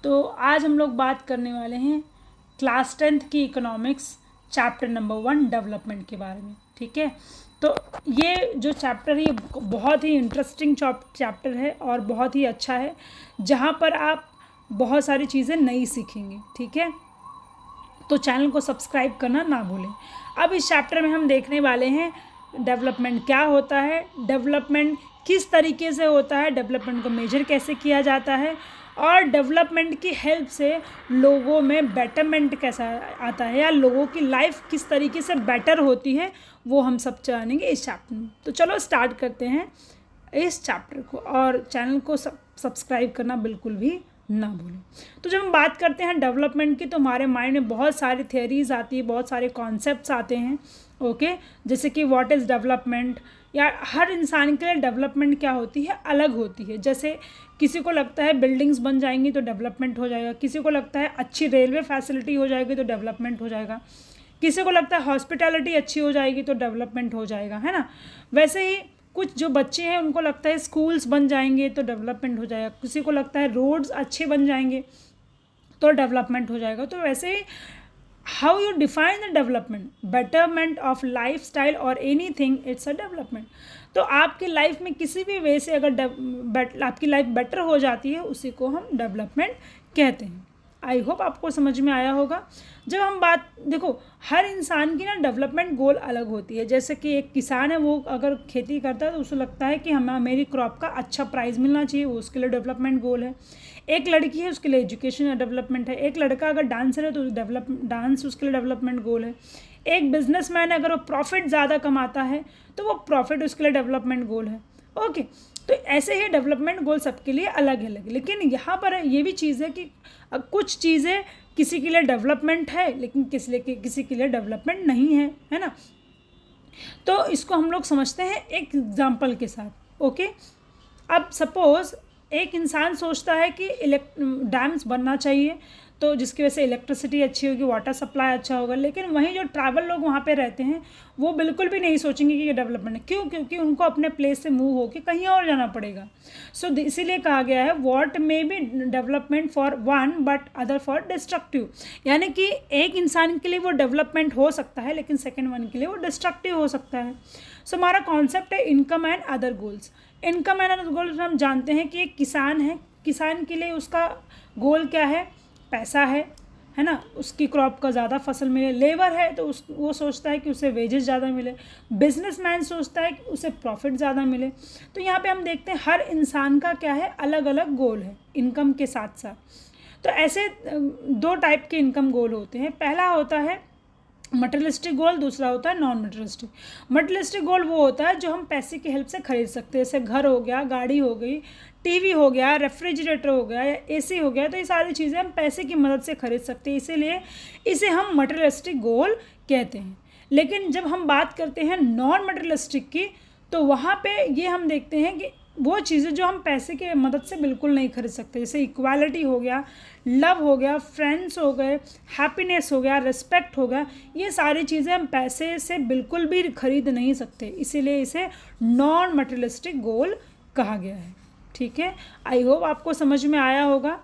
तो आज हम लोग बात करने वाले हैं क्लास 10th की इकोनॉमिक्स चैप्टर नंबर 1 डेवलपमेंट के बारे में। ठीक है, तो ये जो चैप्टर है ये बहुत ही इंटरेस्टिंग चैप्टर है और बहुत ही अच्छा है, जहाँ पर आप बहुत सारी चीज़ें नई सीखेंगे। ठीक है, तो चैनल को सब्सक्राइब करना ना भूलें। अब इस चैप्टर में हम देखने वाले हैं डेवलपमेंट क्या होता है, डेवलपमेंट किस तरीके से होता है, डेवलपमेंट को मेजर कैसे किया जाता है और डेवलपमेंट की हेल्प से लोगों में बेटरमेंट कैसा आता है या लोगों की लाइफ किस तरीके से बेटर होती है, वो हम सब जानेंगे इस चैप्टर में। तो चलो स्टार्ट करते हैं इस चैप्टर को और चैनल को सब्सक्राइब करना बिल्कुल भी ना भूलें। तो जब हम बात करते हैं डेवलपमेंट की तो हमारे माइंड में बहुत सारी थियरीज आती है, बहुत सारे कॉन्सेप्ट्स आते हैं। ओके, जैसे कि व्हाट इज़ डेवलपमेंट, या हर इंसान के लिए डेवलपमेंट क्या होती है अलग होती है। जैसे किसी को लगता है बिल्डिंग्स बन जाएंगी तो डेवलपमेंट हो जाएगा, किसी को लगता है अच्छी रेलवे फैसिलिटी हो जाएगी तो डेवलपमेंट हो जाएगा, किसी को लगता है हॉस्पिटैलिटी अच्छी हो जाएगी तो डेवलपमेंट हो जाएगा, है ना। वैसे ही कुछ जो बच्चे हैं उनको लगता है स्कूल्स बन जाएंगे तो डेवलपमेंट हो जाएगा, किसी को लगता है रोड्स अच्छे बन जाएंगे तो डेवलपमेंट हो जाएगा। तो वैसे ही how you define the development, betterment of life style और anything, it's a development. तो आपकी लाइफ में किसी भी वे से अगर आपकी लाइफ बेटर हो जाती है उसी को हम डेवलपमेंट कहते हैं। आई होप आपको समझ में आया होगा। जब हम बात देखो, हर इंसान की ना डेवलपमेंट गोल अलग होती है। जैसे कि एक किसान है, वो अगर खेती करता है तो उसे लगता है कि हमें मेरी क्रॉप का अच्छा प्राइस मिलना चाहिए, वो उसके लिए डेवलपमेंट गोल है। एक लड़की है, उसके लिए एजुकेशन डेवलपमेंट है। एक लड़का अगर डांसर है तो डांस उसके लिए डेवलपमेंट गोल है। एक बिजनेसमैन है, अगर वो प्रॉफिट ज़्यादा कमाता है तो वो प्रॉफिट उसके लिए डेवलपमेंट गोल है। ओके, तो ऐसे ही डेवलपमेंट गोल सबके लिए अलग अलग। लेकिन यहाँ पर ये भी चीज़ है कि कुछ चीज़ें किसी के लिए डेवलपमेंट है लेकिन किसी के लिए डेवलपमेंट नहीं है, है ना। तो इसको हम लोग समझते हैं एक एग्जाम्पल के साथ। ओके, अब सपोज़ एक इंसान सोचता है कि डैम्स बनना चाहिए तो जिसकी वजह से इलेक्ट्रिसिटी अच्छी होगी, वाटर सप्लाई अच्छा होगा। लेकिन वहीं जो ट्रैवल लोग वहाँ पे रहते हैं वो बिल्कुल भी नहीं सोचेंगे कि ये डेवलपमेंट है। क्यों? क्योंकि उनको अपने प्लेस से मूव होकर कहीं और जाना पड़ेगा। सो इसीलिए कहा गया है what may be development for one but other for destructive. यानी कि एक इंसान के लिए वो डेवलपमेंट हो सकता है लेकिन सेकेंड वन के लिए वो डिस्ट्रक्टिव हो सकता है। सो हमारा कॉन्सेप्ट है income and other goals. Income and other goals हम जानते हैं कि एक किसान है, किसान के लिए उसका गोल क्या है, पैसा है ना, उसकी क्रॉप का ज़्यादा फसल मिले। लेबर है तो वो सोचता है कि उसे वेजेस ज़्यादा मिले। बिजनेसमैन सोचता है कि उसे प्रॉफिट ज़्यादा मिले। तो यहाँ पे हम देखते हैं हर इंसान का क्या है, अलग अलग गोल है इनकम के साथ साथ। तो ऐसे दो टाइप के इनकम गोल होते हैं। पहला होता है मटेरियलिस्टिक गोल, दूसरा होता है नॉन मटेरियलिस्टिक। मटेरियलिस्टिक गोल वो होता है जो हम पैसे की हेल्प से खरीद सकते हैं, जैसे घर हो गया, गाड़ी हो गई, टीवी हो गया, रेफ्रिजरेटर हो गया या एसी हो गया। तो ये सारी चीज़ें हम पैसे की मदद से खरीद सकते हैं, इसीलिए इसे हम मटेरियलिस्टिक गोल कहते हैं। लेकिन जब हम बात करते हैं नॉन मटेरियलिस्टिक की तो वहाँ पे ये हम देखते हैं कि वो चीज़ें जो हम पैसे की मदद से बिल्कुल नहीं खरीद सकते, जैसे इक्वालिटी हो गया, लव हो गया, फ्रेंड्स हो गए, हैप्पीनेस हो गया, रिस्पेक्ट हो गया, ये सारी चीज़ें हम पैसे से बिल्कुल भी खरीद नहीं सकते, इसीलिए इसे नॉन मटेरियलिस्टिक गोल कहा गया है। ठीक है, आई होप आपको समझ में आया होगा।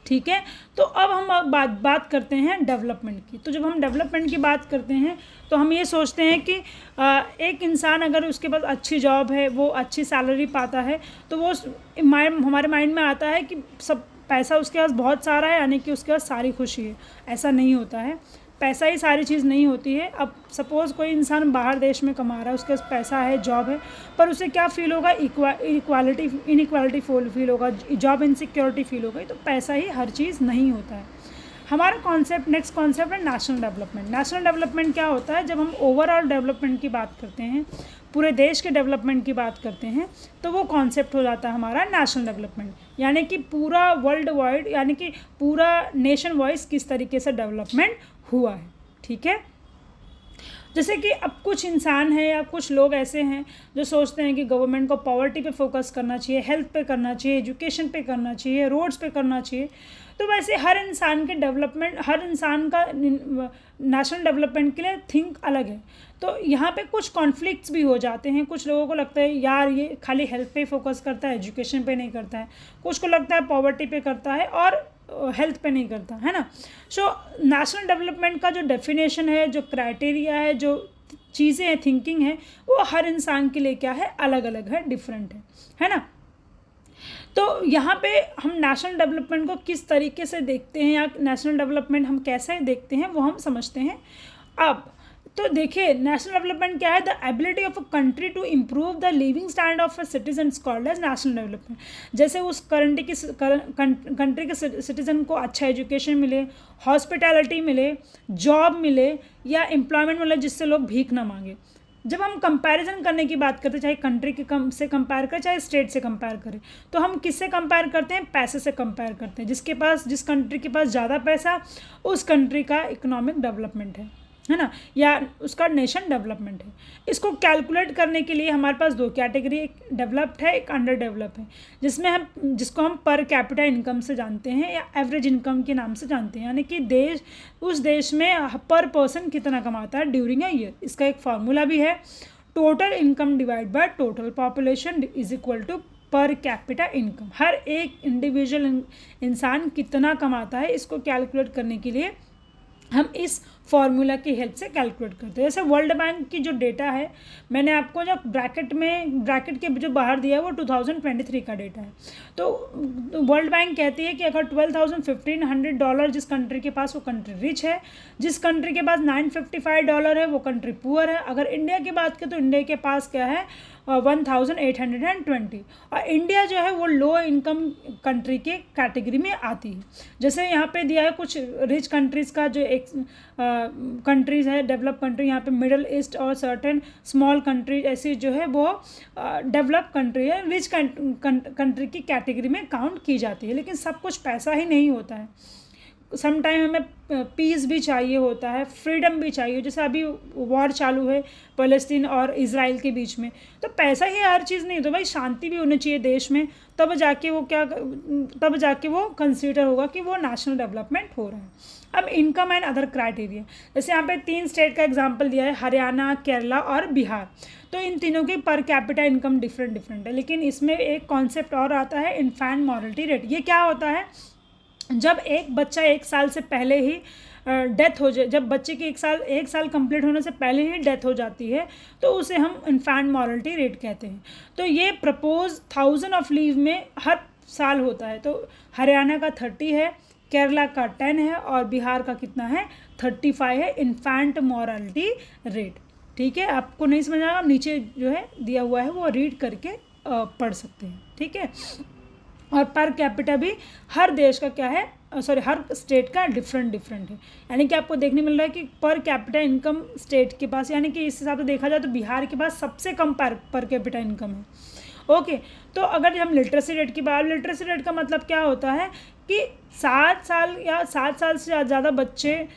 ठीक है, तो अब हम बात करते हैं डेवलपमेंट की। तो जब हम डेवलपमेंट की बात करते हैं तो हम ये सोचते हैं कि एक इंसान अगर उसके पास अच्छी जॉब है, वो अच्छी सैलरी पाता है तो वो हमारे माइंड में आता है कि सब पैसा उसके पास बहुत सारा है यानी कि उसके पास सारी खुशी है। ऐसा नहीं होता है, पैसा ही सारी चीज़ नहीं होती है। अब सपोज़ कोई इंसान बाहर देश में कमा रहा है, उसके पास पैसा है, जॉब है, पर उसे क्या फील होगा, इनइक्वालिटी फील होगा, जॉब इनसिक्योरिटी फील होगा। तो पैसा ही हर चीज़ नहीं होता है। हमारा नेक्स्ट कॉन्सेप्ट है नेशनल डेवलपमेंट। नेशनल डेवलपमेंट क्या होता है, जब हम ओवरऑल डेवलपमेंट की बात करते हैं, पूरे देश के डेवलपमेंट की बात करते हैं, तो वो कॉन्सेप्ट हो जाता है हमारा नेशनल डेवलपमेंट। यानी कि पूरा वर्ल्ड वाइड, यानी कि पूरा नेशन वाइज किस तरीके से डेवलपमेंट हुआ है। ठीक है, जैसे कि अब कुछ इंसान हैं या कुछ लोग ऐसे हैं जो सोचते हैं कि गवर्नमेंट को पॉवर्टी पे फोकस करना चाहिए, हेल्थ पे करना चाहिए, एजुकेशन पे करना चाहिए, रोड्स पे करना चाहिए। तो वैसे हर इंसान के डेवलपमेंट, हर इंसान का नेशनल डेवलपमेंट के लिए थिंक अलग है। तो यहाँ पे कुछ कॉन्फ्लिक्ट्स भी हो जाते हैं। कुछ लोगों को लगता है यार ये खाली हेल्थ पे फोकस करता है, एजुकेशन पे नहीं करता है। कुछ को लगता है पॉवर्टी पे करता है और हेल्थ पे नहीं करता है ना। सो नेशनल डेवलपमेंट का जो डेफिनेशन है, जो क्राइटेरिया है, जो चीज़ें हैं, थिंकिंग है, वो हर इंसान के लिए क्या है, अलग अलग है, डिफरेंट है ना। तो यहाँ पे हम नेशनल डेवलपमेंट को किस तरीके से देखते हैं या नेशनल डेवलपमेंट हम कैसे देखते हैं वो हम समझते हैं। अब तो देखिए नेशनल डेवलपमेंट क्या है, the ability of a country to improve the living standard of a citizen called as national development. जैसे उस कंट्री के सिटीजन को अच्छा एजुकेशन मिले, हॉस्पिटैलिटी मिले, जॉब मिले या एम्प्लॉयमेंट मिले जिससे लोग भीख ना मांगे। जब हम कंपैरिजन करने की बात करते हैं, चाहे कंट्री के से कंपेयर करें चाहे स्टेट से कंपेयर करें, तो हम किससे कंपेयर करते हैं, पैसे से कंपेयर करते हैं। जिस कंट्री के पास ज़्यादा पैसा, उस कंट्री का इकोनॉमिक डेवलपमेंट है ना, या उसका नेशन डेवलपमेंट है। इसको कैलकुलेट करने के लिए हमारे पास दो कैटेगरी, एक डेवलप्ड है, एक अंडर डेवलप है, जिसको हम पर कैपिटा इनकम से जानते हैं या एवरेज इनकम के नाम से जानते हैं। यानी कि उस देश में पर पर्सन कितना कमाता है ड्यूरिंग अ ईयर। इसका एक फार्मूला भी है, total income divide by total population is equal to per capita income. हर एक इंडिविजुअल इंसान कितना कमाता है, इसको कैलकुलेट करने के लिए हम इस फॉर्मूला की हेल्प से कैलकुलेट करते हैं। जैसे वर्ल्ड बैंक की जो डेटा है, मैंने आपको जो ब्रैकेट के जो बाहर दिया है वो 2023 का डेटा है। तो वर्ल्ड बैंक कहती है कि अगर $12,1500 जिस कंट्री के पास, वो कंट्री रिच है। जिस कंट्री के पास $955 है, वो कंट्री पुअर है। अगर इंडिया की बात करें तो इंडिया के पास क्या है, 1820। और इंडिया जो है वो लो इनकम कंट्री के कैटेगरी में आती है। जैसे यहाँ पे दिया है कुछ रिच कंट्रीज़ का, जो एक कंट्रीज़ है डेवलप कंट्री, यहाँ पे मिडल ईस्ट और सर्टेन स्मॉल कंट्री ऐसी जो है वो डेवलप कंट्री है, रिच कंट्री की कैटेगरी में काउंट की जाती है। लेकिन सब कुछ पैसा ही नहीं होता है, सम टाइम हमें पीस भी चाहिए होता है, फ्रीडम भी चाहिए। जैसे अभी वॉर चालू है फ़लस्तीन और इज़राइल के बीच में, तो पैसा ही हर चीज़ नहीं, तो भाई शांति भी होनी चाहिए देश में, तब जाके वो कंसीडर होगा कि वो नेशनल डेवलपमेंट हो रहा है। अब इनकम एंड अदर क्राइटेरिया, जैसे यहाँ पे 3 स्टेट का एग्जांपल दिया है, हरियाणा, केरला और बिहार। तो इन तीनों की पर कैपिटा इनकम डिफरेंट है। लेकिन इसमें एक कॉन्सेप्ट और आता है, इन्फेंट मॉर्टलिटी रेट। ये क्या होता है, जब एक बच्चा 1 साल से पहले ही डेथ हो जाए, जब बच्चे की 1 साल कंप्लीट होने से पहले ही डेथ हो जाती है, तो उसे हम इन्फेंट मॉर्टलिटी रेट कहते हैं। तो ये प्रपोज 1000 ऑफ लीव में हर साल होता है। तो हरियाणा का 30 है, केरला का 10 है और बिहार का कितना है, 35 है इन्फेंट मॉर्टलिटी रेट। ठीक है, आपको नहीं समझ आएगा, नीचे जो है दिया हुआ है वो रीड करके पढ़ सकते हैं। ठीक है, और पर कैपिटा भी हर देश का क्या है, हर स्टेट का डिफरेंट है। यानी कि आपको देखने मिल रहा है कि पर कैपिटा इनकम स्टेट के पास, यानी कि इस हिसाब से देखा जाए तो बिहार के पास सबसे कम पर कैपिटा इनकम है। ओके, तो अगर हम लिटरेसी रेट की बात, लिटरेसी रेट का मतलब क्या होता है कि 7 साल से ज़्यादा बच्चे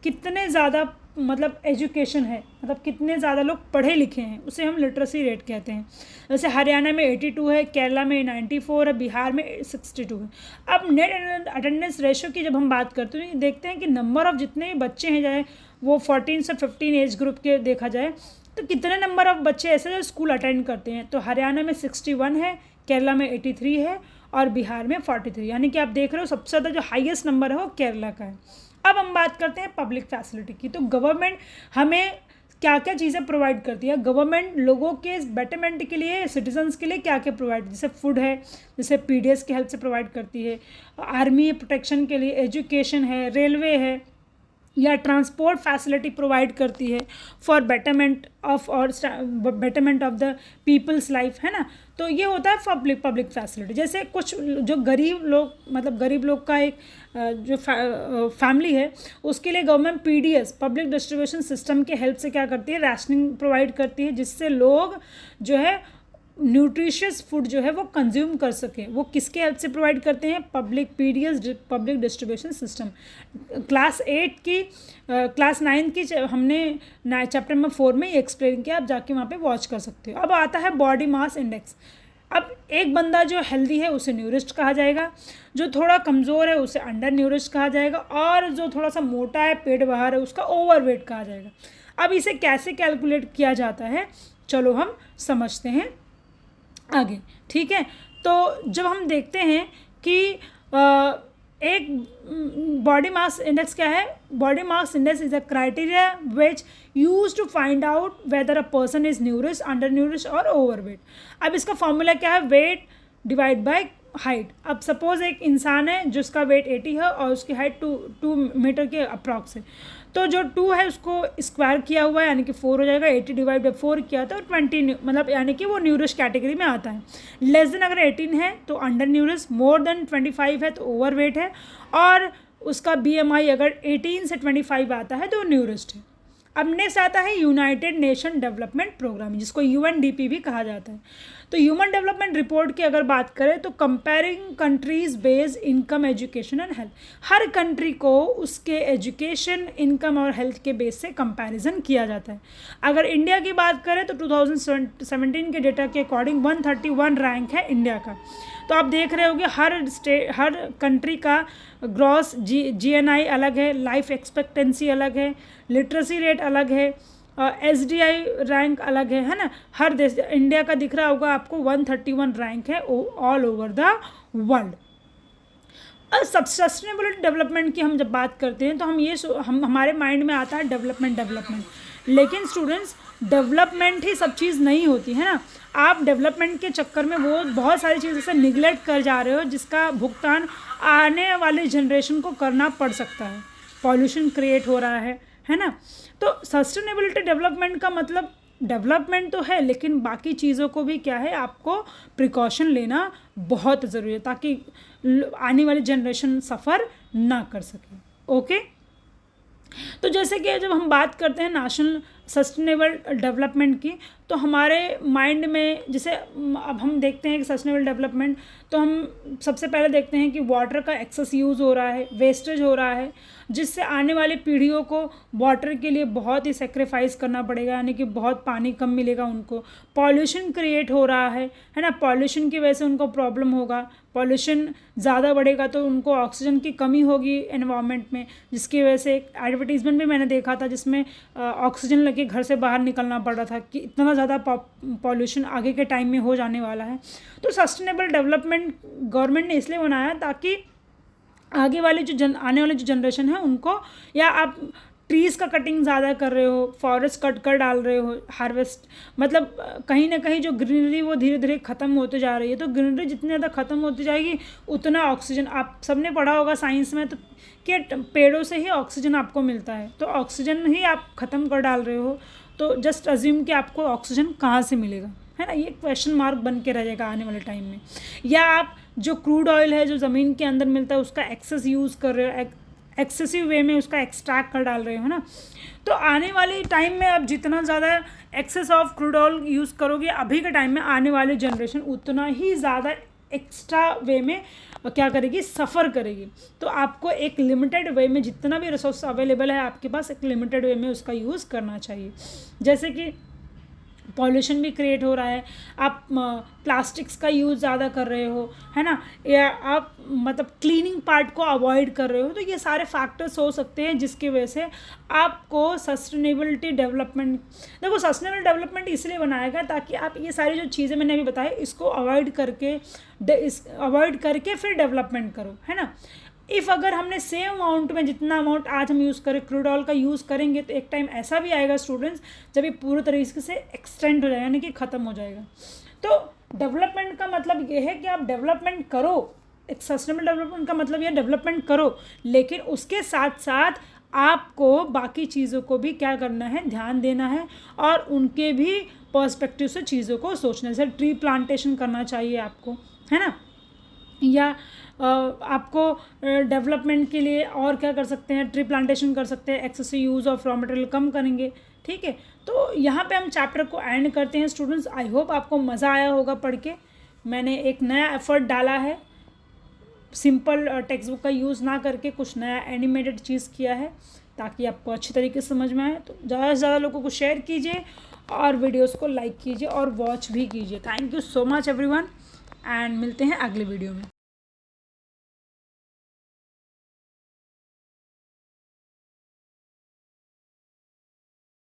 कितने ज़्यादा मतलब एजुकेशन है, मतलब कितने ज़्यादा लोग पढ़े लिखे हैं, उसे हम लिटरेसी रेट कहते हैं। जैसे हरियाणा में 82 है, केरला में 94 है, बिहार में 62 है। अब नेट अटेंडेंस रेशो की जब हम बात करते हैं, देखते हैं कि नंबर ऑफ़ जितने बच्चे हैं, चाहे वो 14 से 15 एज ग्रुप के देखा जाए, तो कितने नंबर ऑफ़ बच्चे ऐसे जो स्कूल अटेंड करते हैं। तो हरियाणा में 61 है, केरला में 83 है और बिहार में 43। यानी कि आप देख रहे हो सबसे ज़्यादा जो हाईएस्ट नंबर है वो केरला का है। अब हम बात करते हैं पब्लिक फैसिलिटी की। तो गवर्नमेंट हमें क्या क्या चीज़ें प्रोवाइड करती है। गवर्नमेंट लोगों के बेटरमेंट के लिए, सिटीजन्स के लिए क्या क्या प्रोवाइड, जैसे फूड है, जैसे पीडीएस की हेल्प से प्रोवाइड करती है, आर्मी प्रोटेक्शन के लिए, एजुकेशन है, रेलवे है, या ट्रांसपोर्ट फैसिलिटी प्रोवाइड करती है for betterment of the people's life, है ना। तो ये होता है पब्लिक फैसिलिटी। जैसे कुछ जो गरीब लोग का एक जो फैमिली है, उसके लिए government PDS, public distribution system के हेल्प से क्या करती है, राशनिंग प्रोवाइड करती है, जिससे लोग जो है न्यूट्रिशियस फूड जो है वो कंज्यूम कर सकें। वो किसके हेल्प से प्रोवाइड करते हैं? Public PDS, public distribution system. Class 9 की हमने चैप्टर नंबर 4 में ही एक्सप्लेन किया, आप जाके वहाँ पे वॉच कर सकते हो। अब आता है बॉडी मास इंडेक्स। अब एक बंदा जो हेल्दी है उसे न्यूरिश्ड कहा जाएगा, जो थोड़ा कमज़ोर है उसे अंडर न्यूरिश्ड कहा जाएगा, और जो थोड़ा सा मोटा है, पेट बाहर है, उसका ओवरवेट कहा जाएगा। अब इसे कैसे कैलकुलेट किया जाता है, चलो हम समझते हैं आगे, ठीक है। तो जब हम देखते हैं कि एक बॉडी मास इंडेक्स क्या है? Body mass index is a criteria which use to find out whether a person is nourish, under nourish और ओवरवेट। अब इसका फॉर्मूला क्या है? Weight divide by height. अब सपोज एक इंसान है जिसका वेट 80 है और उसकी हाइट 2 मीटर के अप्रॉक्स है, तो जो 2 है उसको स्क्वायर किया हुआ है यानी कि 4 हो जाएगा। 80 डिवाइड बाई 4 किया था, 20 मतलब यानी कि वो न्यूरिश कैटेगरी में आता है। लेस देन अगर 18 है तो अंडर न्यूरिश, मोर देन 25 है तो ओवरवेट है, और उसका BMI अगर 18 से 25 आता है तो न्यूरिस्ट है। अब नेक्स्ट आता है यूनाइटेड नेशन डेवलपमेंट प्रोग्राम, जिसको UNDP भी कहा जाता है। तो ह्यूमन डेवलपमेंट रिपोर्ट की अगर बात करें तो comparing countries based income, education and health. Her country को उसके एजुकेशन, इनकम और हेल्थ के बेस से कंपैरिजन किया जाता है। अगर इंडिया की बात करें तो 2017 के डेटा के अकॉर्डिंग 131 रैंक है इंडिया का। तो आप देख रहे होंगे हर कंट्री का ग्रॉस GNI अलग है, लाइफ एक्सपेक्टेंसी अलग है, लिटरेसी रेट अलग है, SDI रैंक अलग है ना। हर देश, इंडिया का दिख रहा होगा आपको 131 रैंक है all over the world. Sustainable development की हम जब बात करते हैं तो हम हमारे माइंड में आता है डेवलपमेंट, लेकिन स्टूडेंट्स डेवलपमेंट ही सब चीज़ नहीं होती है ना। आप डेवलपमेंट के चक्कर में वो बहुत सारी चीज़ों से निगलेक्ट कर जा रहे हो, जिसका भुगतान आने वाली जनरेशन को करना पड़ सकता है। पॉल्यूशन क्रिएट हो रहा है ना। तो सस्टेनेबिलिटी डेवलपमेंट का मतलब डेवलपमेंट तो है, लेकिन बाकी चीज़ों को भी क्या है, आपको प्रिकॉशन लेना बहुत ज़रूरी है ताकि आने वाली जनरेशन सफ़र ना कर सके। ओके, तो जैसे कि जब हम बात करते हैं नेशनल सस्टेनेबल डेवलपमेंट की, तो हमारे माइंड में जैसे अब हम देखते हैं कि सस्टेनेबल डेवलपमेंट, तो हम सबसे पहले देखते हैं कि वाटर का एक्सेस यूज़ हो रहा है, वेस्टेज हो रहा है, जिससे आने वाली पीढ़ियों को वाटर के लिए बहुत ही सेक्रीफाइस करना पड़ेगा, यानी कि बहुत पानी कम मिलेगा उनको। पॉल्यूशन क्रिएट हो रहा है ना। पॉल्यूशन की वजह से उनको प्रॉब्लम होगा, पॉल्यूशन ज़्यादा बढ़ेगा तो उनको ऑक्सीजन की कमी होगी एनवायरनमेंट में, जिसकी वजह से एक एडवर्टीजमेंट भी मैंने देखा था जिसमें ऑक्सीजन लेके घर से बाहर निकलना पड़ रहा था कि इतना ज़्यादा पॉल्यूशन आगे के टाइम में हो जाने वाला है। तो सस्टेनेबल डेवलपमेंट गवर्नमेंट ने इसलिए बनाया ताकि आगे वाले आने वाले जो जनरेशन है उनको, या आप ट्रीज़ का कटिंग ज़्यादा कर रहे हो, फॉरेस्ट कट कर डाल रहे हो, हार्वेस्ट, मतलब कहीं ना कहीं जो ग्रीनरी वो धीरे धीरे ख़त्म होते जा रही है। तो ग्रीनरी जितनी ज़्यादा ख़त्म होती जाएगी उतना ऑक्सीजन, आप सबने पढ़ा होगा साइंस में तो कि पेड़ों से ही ऑक्सीजन आपको मिलता है, तो ऑक्सीजन ही आप ख़त्म कर डाल रहे हो, तो जस्ट अज्यूम कि आपको ऑक्सीजन कहाँ से मिलेगा, है ना। ये क्वेश्चन मार्क बन के रहेगा आने वाले टाइम में। या आप जो क्रूड ऑयल है जो ज़मीन के अंदर मिलता है उसका एक्सेस यूज़ कर रहे हो, एक्सेसिव वे में उसका एक्सट्रैक्ट कर डाल रहे हो ना। तो आने वाले टाइम में अब जितना ज़्यादा excess of crude oil use करोगे अभी के टाइम में, आने वाली जनरेशन उतना ही ज़्यादा एक्स्ट्रा वे में क्या करेगी, सफ़र करेगी। तो आपको एक लिमिटेड वे में जितना भी रिसोर्स अवेलेबल है आपके पास, एक लिमिटेड वे में उसका यूज़ करना चाहिए। जैसे कि पॉल्यूशन भी क्रिएट हो रहा है, आप प्लास्टिक्स का यूज़ ज़्यादा कर रहे हो, है ना, या आप मतलब क्लीनिंग पार्ट को अवॉइड कर रहे हो, तो ये सारे फैक्टर्स हो सकते हैं जिसकी वजह से आपको सस्टेनेबिलिटी डेवलपमेंट, देखो सस्टेनेबल डेवलपमेंट इसलिए बनाया गया ताकि आप ये सारी जो चीज़ें मैंने अभी बताई इसको अवॉइड करके फिर डेवलपमेंट करो, है ना। इफ़ अगर हमने सेम अमाउंट में जितना अमाउंट आज हम यूज़ करें क्रूड ऑयल का यूज़ करेंगे, तो एक टाइम ऐसा भी आएगा स्टूडेंट्स जब ये पूरी तरीके से एक्सटेंड हो जाएगा, यानी कि ख़त्म हो जाएगा। तो डेवलपमेंट का मतलब ये है कि आप डेवलपमेंट करो, एक सस्टेनेबल डेवलपमेंट का मतलब ये डेवलपमेंट करो, लेकिन उसके साथ साथ आपको बाकी चीज़ों को भी क्या करना है, ध्यान देना है, और उनके भी पर्सपेक्टिव से चीज़ों को सोचना है। जैसे ट्री प्लांटेशन करना चाहिए आपको, है ना। या आपको डेवलपमेंट के लिए और क्या कर सकते हैं, ट्री प्लांटेशन कर सकते हैं, excessive use of raw material कम करेंगे। ठीक है, तो यहाँ पे हम चैप्टर को एंड करते हैं स्टूडेंट्स। आई होप आपको मज़ा आया होगा पढ़ के। मैंने एक नया एफर्ट डाला है, सिंपल टेक्स्ट बुक का यूज़ ना करके कुछ नया एनिमेटेड चीज़ किया है, ताकि आपको अच्छी तरीके से समझ में आए। तो ज़्यादा से ज़्यादा लोगों को शेयर कीजिए और वीडियोस को लाइक कीजिए और वॉच भी कीजिए। Thank you so much everyone, and मिलते हैं अगले वीडियो में।